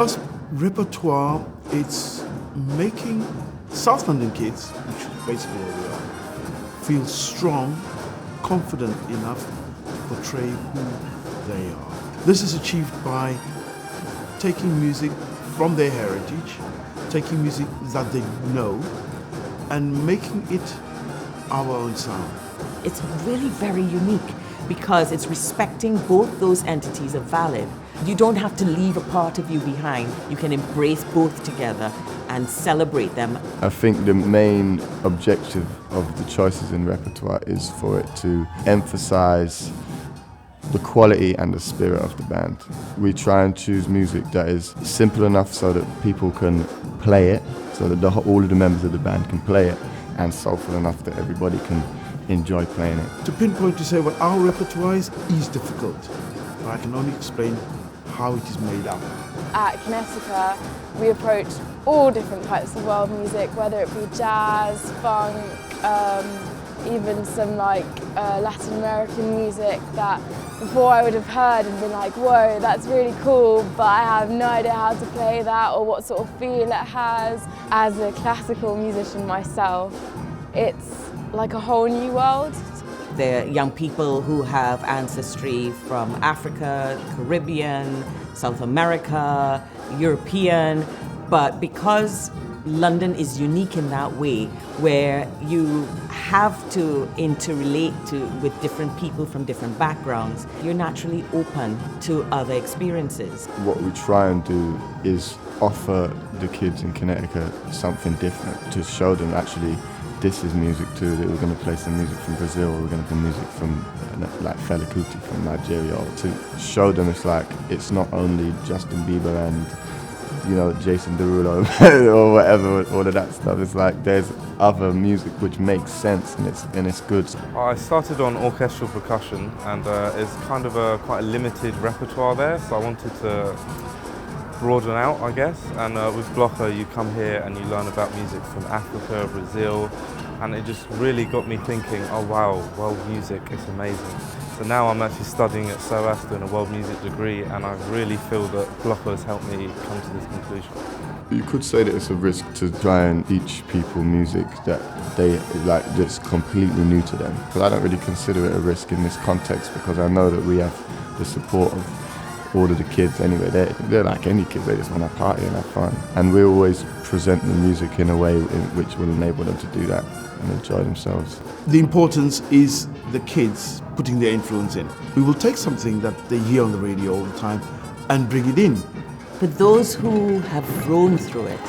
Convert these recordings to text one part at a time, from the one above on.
us, repertoire, it's making South London kids, which is basically where we are, feel strong, confident enough to portray who they are. This is achieved by taking music from their heritage, taking music that they know, and making it our own sound. It's really very unique because it's respecting both those entities are valid. You don't have to leave a part of you behind. You can embrace both together and celebrate them. I think the main objective of the choices in repertoire is for it to emphasize the quality and the spirit of the band. We try and choose music that is simple enough so that people can play it, so that all of the members of the band can play it, and soulful enough that everybody can enjoy playing it. To pinpoint to say what our repertoire is difficult, but I can only explain how it is made up. At Kinetika, we approach all different types of world music, whether it be jazz, funk, even some Latin American music that before I would have heard and been like, whoa, that's really cool, but I have no idea how to play that or what sort of feel it has. As a classical musician myself, it's like a whole new world. They're young people who have ancestry from Africa, Caribbean, South America, European, but because London is unique in that way, where you have to interrelate with different people from different backgrounds, you're naturally open to other experiences. What we try and do is offer the kids in Kinetika something different, to show them actually this is music too, that we're going to play some music from Brazil, we're going to play music from like Fela Kuti from Nigeria, or to show them it's not only Justin Bieber and Jason Derulo or whatever, all of that stuff. It's like there's other music which makes sense and it's good. I started on orchestral percussion and it's kind of quite a limited repertoire there, so I wanted to broaden out, I guess. And with Bloco, you come here and you learn about music from Africa, Brazil, and it just really got me thinking, oh wow, world music is amazing. So now I'm actually studying at SOAS doing a world music degree, and I really feel that Bloco has helped me come to this conclusion. You could say that it's a risk to try and teach people music that they that's completely new to them. But I don't really consider it a risk in this context because I know that we have the support of all of the kids anyway. They're like any kids, they just want to party and have fun. And we always present the music in a way which will enable them to do that and enjoy themselves. The importance is the kids putting their influence in. We will take something that they hear on the radio all the time and bring it in. For those who have grown through it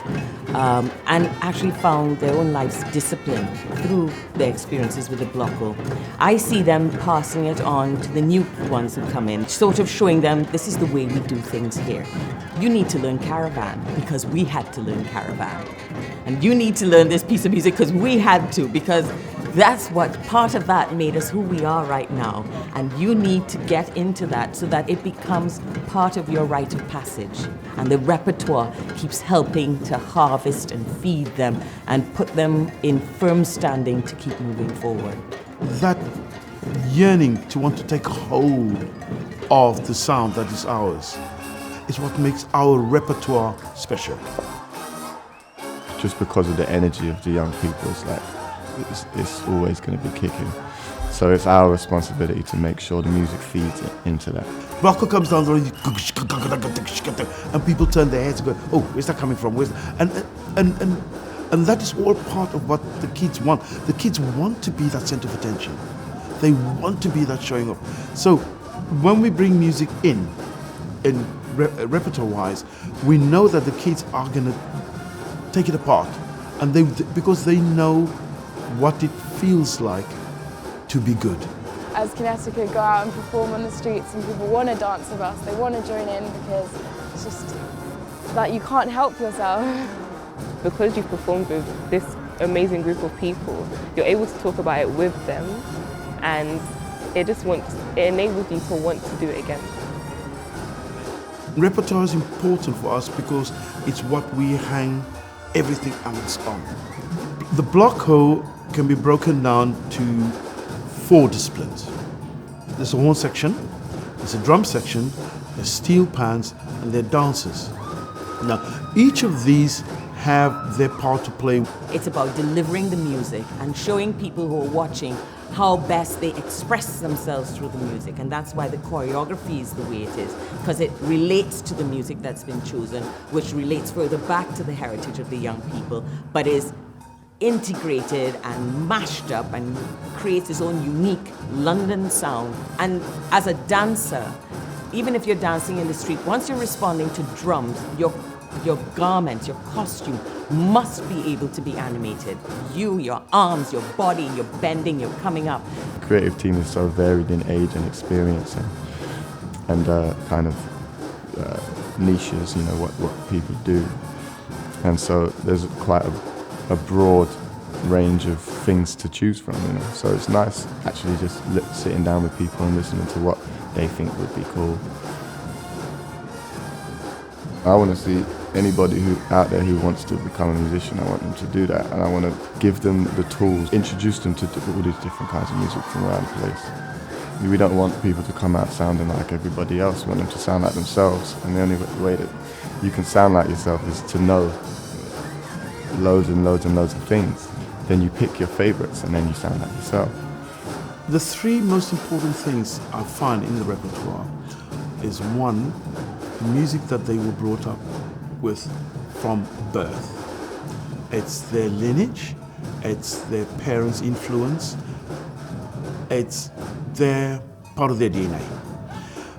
and actually found their own life's discipline through their experiences with the Bloco, I see them passing it on to the new ones who come in, sort of showing them this is the way we do things here. You need to learn Caravan because we had to learn Caravan. And you need to learn this piece of music because we had to, because that's what part of that made us who we are right now. And you need to get into that so that it becomes part of your rite of passage. And the repertoire keeps helping to harvest and feed them and put them in firm standing to keep moving forward. That yearning to want to take hold of the sound that is ours is what makes our repertoire special. Just because of the energy of the young people, it's always going to be kicking. So it's our responsibility to make sure the music feeds into that. Bloco comes down the road and people turn their heads and go, oh, where's that coming from? Where's that? And that is all part of what the kids want. The kids want to be that center of attention. They want to be that showing up. So when we bring music in repertoire-wise, we know that the kids are going to take it apart, and because they know what it feels like to be good. As Kinetika go out and perform on the streets and people want to dance with us, they want to join in because it's just that you can't help yourself. Because you've performed with this amazing group of people, you're able to talk about it with them, and it enables you to want to do it again. Repertoire is important for us because it's what we hang everything else on. The Bloco can be broken down to 4 disciplines. There's a horn section, there's a drum section, there's steel pans, and there are dancers. Now, each of these have their part to play. It's about delivering the music and showing people who are watching how best they express themselves through the music. And that's why the choreography is the way it is, because it relates to the music that's been chosen, which relates further back to the heritage of the young people, but is integrated and mashed up and creates its own unique London sound. And as a dancer, even if you're dancing in the street, once you're responding to drums, your garments, your costume must be able to be animated. You, your arms, your body, you're bending, you're coming up. The creative team is so varied in age and experience and kind of niches, you know, what people do. And so there's quite a broad range of things to choose from, you know. So it's nice actually just sitting down with people and listening to what they think would be cool. I want to see anybody out there who wants to become a musician, I want them to do that, and I want to give them the tools, introduce them to all these different kinds of music from around the place. We don't want people to come out sounding like everybody else, we want them to sound like themselves, and the only way that you can sound like yourself is to know loads and loads and loads of things. Then you pick your favorites and then you sound like yourself. The three most important things I find in the repertoire is, one, the music that they were brought up with from birth. It's their lineage, it's their parents' influence, it's their part of their DNA.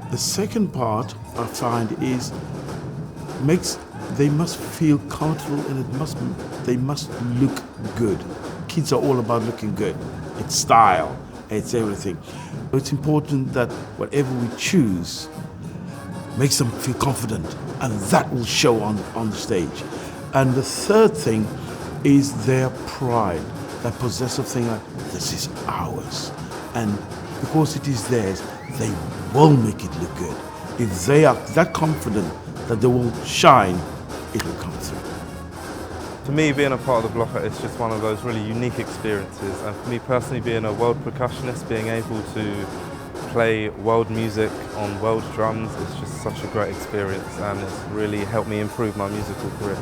The second part I find is they must feel comfortable, and they must look good. Kids are all about looking good. It's style, it's everything. It's important that whatever we choose makes them feel confident, and that will show on the stage. And the third thing is their pride, that possessive thing like, this is ours. And because it is theirs, they will make it look good. If they are that confident that they will shine, it will come through. To me, being a part of the Bloco, it's just one of those really unique experiences. And for me personally, being a world percussionist, being able to play world music on world drums is just such a great experience, and it's really helped me improve my musical career.